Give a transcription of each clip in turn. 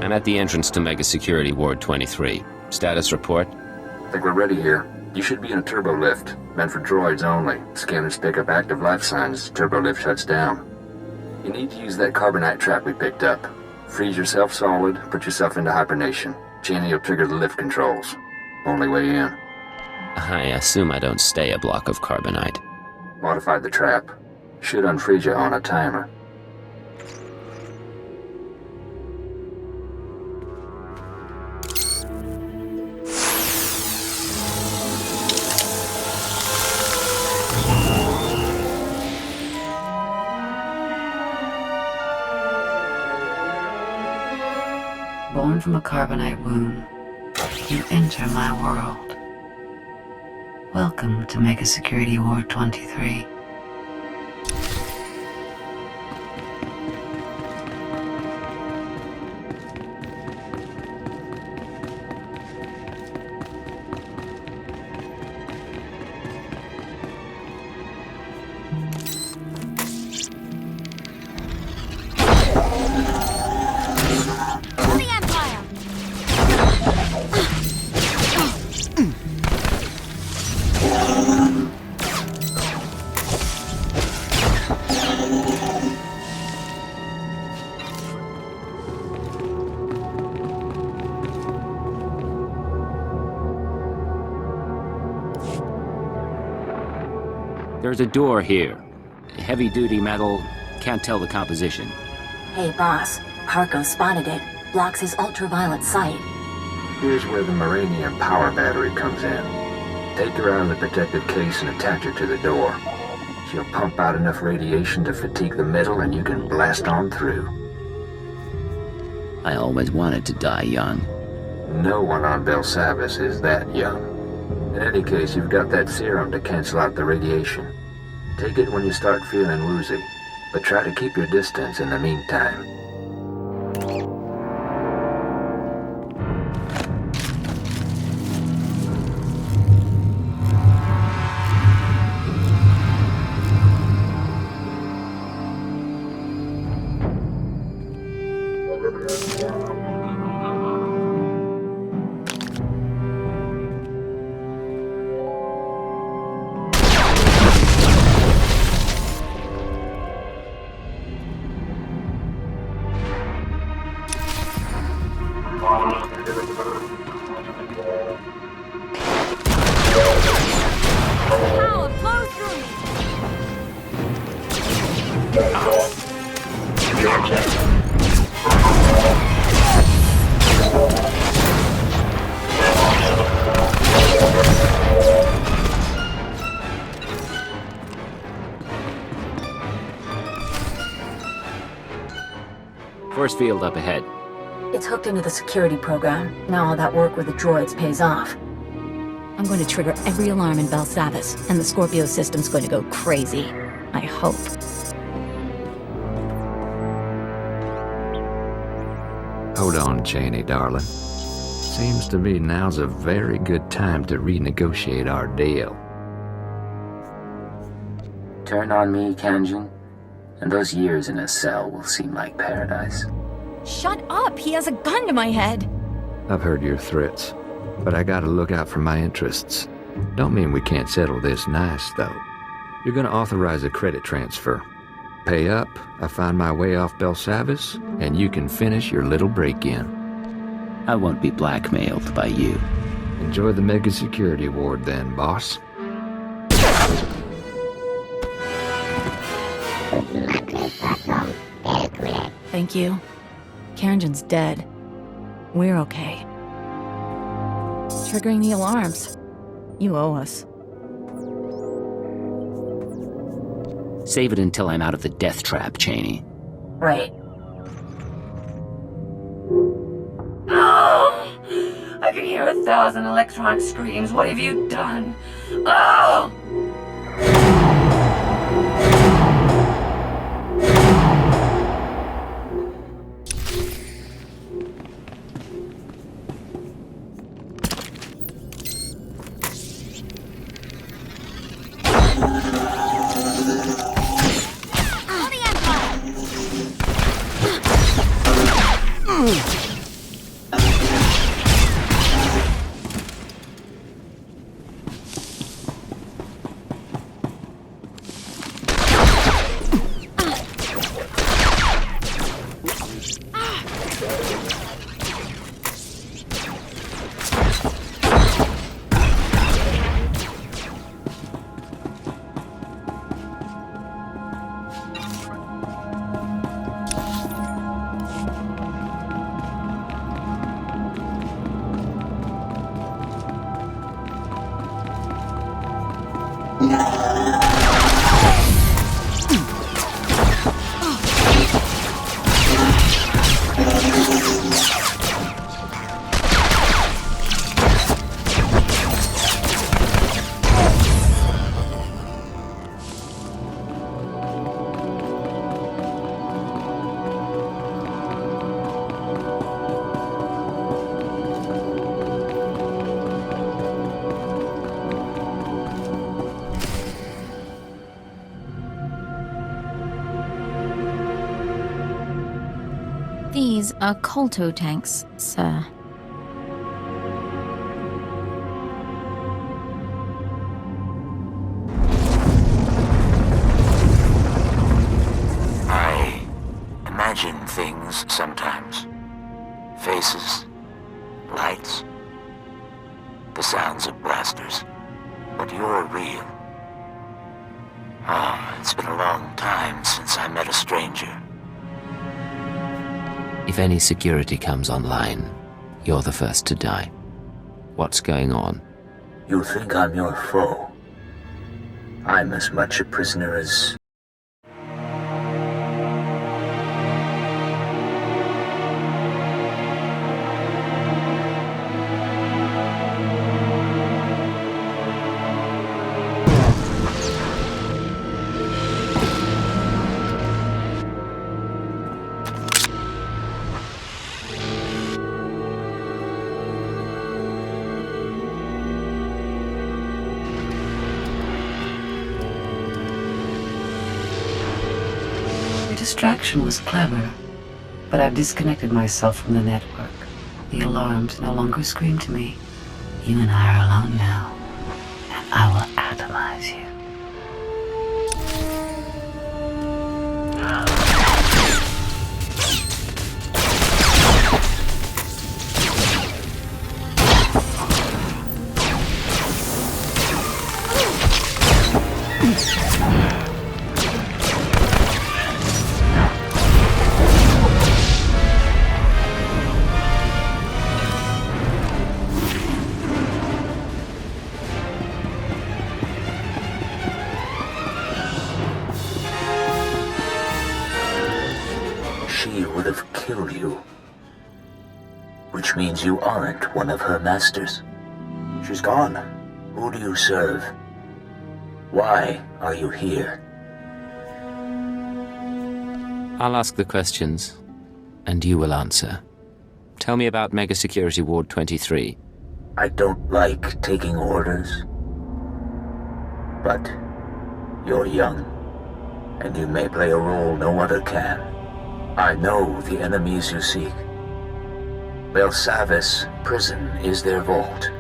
I'm at the entrance to Megasecurity Ward 23. Status report? I think we're ready here. You should be in a turbo lift, meant for droids only. Scanners pick up active life signs, turbo lift shuts down. You need to use that carbonite trap we picked up. Freeze yourself solid, put yourself into hibernation. Cheney will trigger the lift controls. Only way in. I assume I don't stay a block of carbonite. Modified the trap. Should unfreeze you on a timer. Born from a carbonite womb, you enter my world. Welcome to Megasecurity Ward 23. There's a door here. Heavy-duty metal, can't tell the composition. Hey, boss. Harko spotted it. Blocks his ultraviolet sight. Here's where the Moranium power battery comes in. Take her out of the protective case and attach her to the door. She'll pump out enough radiation to fatigue the metal and you can blast on through. I always wanted to die young. No one on Belsavis is that young. In any case, you've got that serum to cancel out the radiation. Take it when you start feeling woozy, but try to keep your distance in the meantime. Power flows through me. Force field up ahead. It's hooked into the security program. Now all that work with the droids pays off. I'm going to trigger every alarm in Belsavis, and the Scorpio system's going to go crazy. I hope. Hold on, Cheney, darling. Seems to me now's a very good time to renegotiate our deal. Turn on me, Kanjin, and those years in a cell will seem like paradise. Shut up! He has a gun to my head! I've heard your threats, but I gotta look out for my interests. Don't mean we can't settle this nice, though. You're gonna authorize a credit transfer. Pay up, I find my way off Belsavis, and you can finish your little break-in. I won't be blackmailed by you. Enjoy the Megasecurity Ward then, boss. Thank you. Karenjan's dead. We're okay. Triggering the alarms. You owe us. Save it until I'm out of the death trap, Cheney. Right. Oh! I can hear 1,000 electronic screams. What have you done? Oh! These are Kolto tanks, sir. I imagine things sometimes. Faces, lights, the sounds of blasters. But you're real. It's been a long time since I met a stranger. If any security comes online, you're the first to die. What's going on? You think I'm your foe? I'm as much a prisoner as... Distraction was clever, but I've disconnected myself from the network. The alarms no longer scream to me. You and I are alone now, and I will atomize you. She would have killed you. Which means you aren't one of her masters. She's gone. Who do you serve? Why are you here? I'll ask the questions, and you will answer. Tell me about Megasecurity Ward 23. I don't like taking orders. But you're young, and you may play a role no other can. I know the enemies you seek. Belsavis prison is their vault.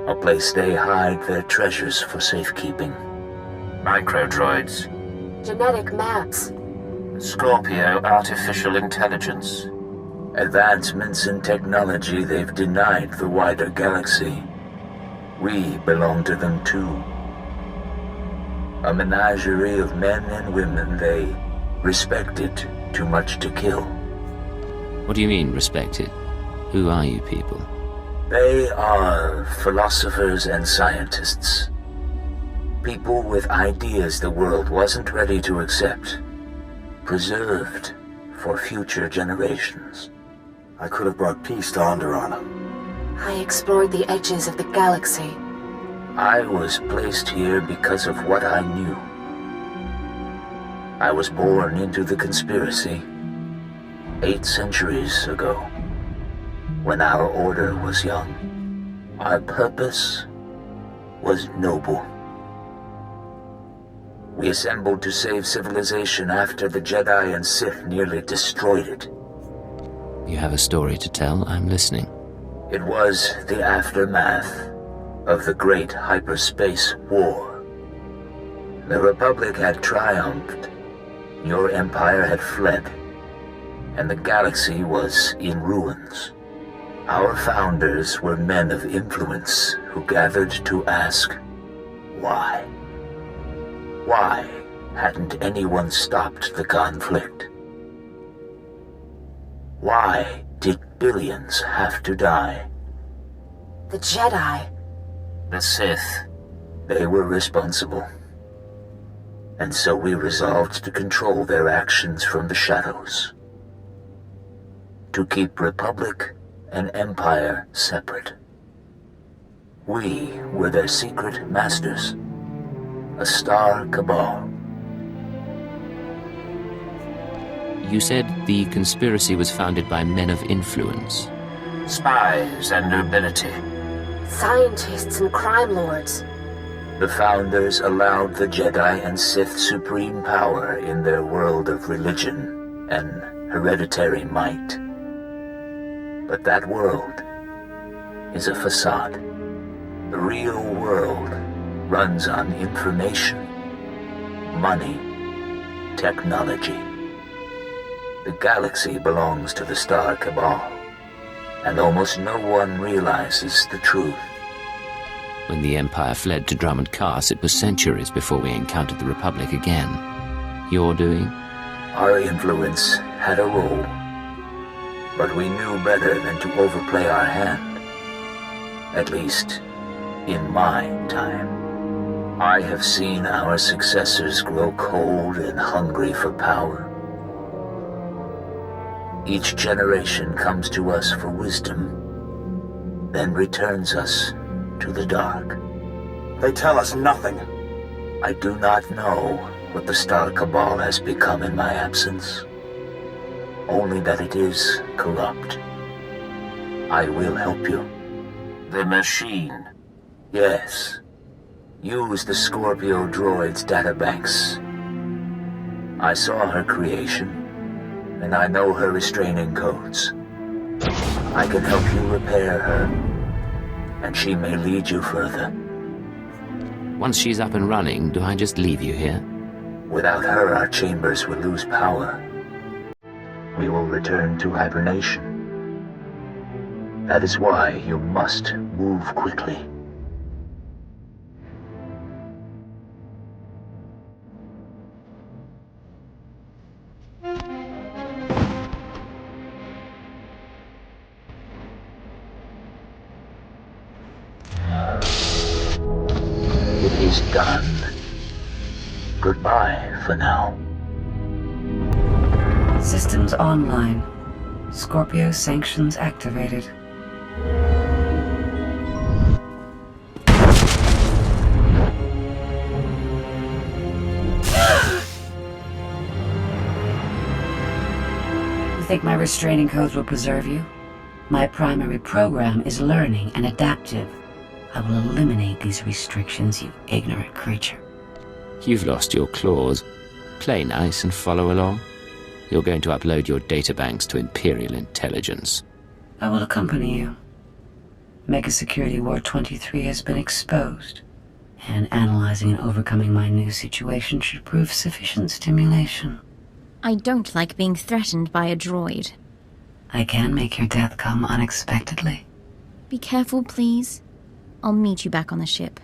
A place they hide their treasures for safekeeping. Microdroids. Genetic maps. Scorpio artificial intelligence. Advancements in technology they've denied the wider galaxy. We belong to them too. A menagerie of men and women they respected too much to kill. What do you mean, respected? Who are you people? They are philosophers and scientists. People with ideas the world wasn't ready to accept. Preserved for future generations. I could have brought peace to Onderon. I explored the edges of the galaxy. I was placed here because of what I knew. I was born into the conspiracy 8 centuries ago, when our order was young. Our purpose was noble. We assembled to save civilization after the Jedi and Sith nearly destroyed it. You have a story to tell, I'm listening. It was the aftermath of the Great Hyperspace War. The Republic had triumphed, your empire had fled, and the galaxy was in ruins. Our founders were men of influence who gathered to ask, why? Why hadn't anyone stopped the conflict? Why did billions have to die? The Jedi. The Sith. They were responsible. And so we resolved to control their actions from the shadows. To keep Republic and Empire separate. We were their secret masters. A star cabal. You said the conspiracy was founded by men of influence. Spies and nobility. Scientists and crime lords. The founders allowed the Jedi and Sith supreme power in their world of religion and hereditary might. But that world is a facade. The real world runs on information, money, technology. The galaxy belongs to the Star Cabal, and almost no one realizes the truth. When the Empire fled to Drummond Cass, it was centuries before we encountered the Republic again. Your doing? Our influence had a role, but we knew better than to overplay our hand. At least, in my time. I have seen our successors grow cold and hungry for power. Each generation comes to us for wisdom, then returns us to the dark. They tell us nothing. I do not know what the Star Cabal has become in my absence. Only that it is corrupt. I will help you. The machine. Yes. Use the Scorpio droid's databanks. I saw her creation, and I know her restraining codes. I can help you repair her, and she may lead you further. Once she's up and running, do I just leave you here? Without her, our chambers will lose power. We will return to hibernation. That is why you must move quickly. It is done. Goodbye for now. Systems online. Scorpio sanctions activated. You think my restraining codes will preserve you? My primary program is learning and adaptive. I will eliminate these restrictions, you ignorant creature. You've lost your claws. Play nice and follow along. You're going to upload your databanks to Imperial intelligence. I will accompany you. Megasecurity War 23 has been exposed, and analyzing and overcoming my new situation should prove sufficient stimulation. I don't like being threatened by a droid. I can make your death come unexpectedly. Be careful, please. I'll meet you back on the ship.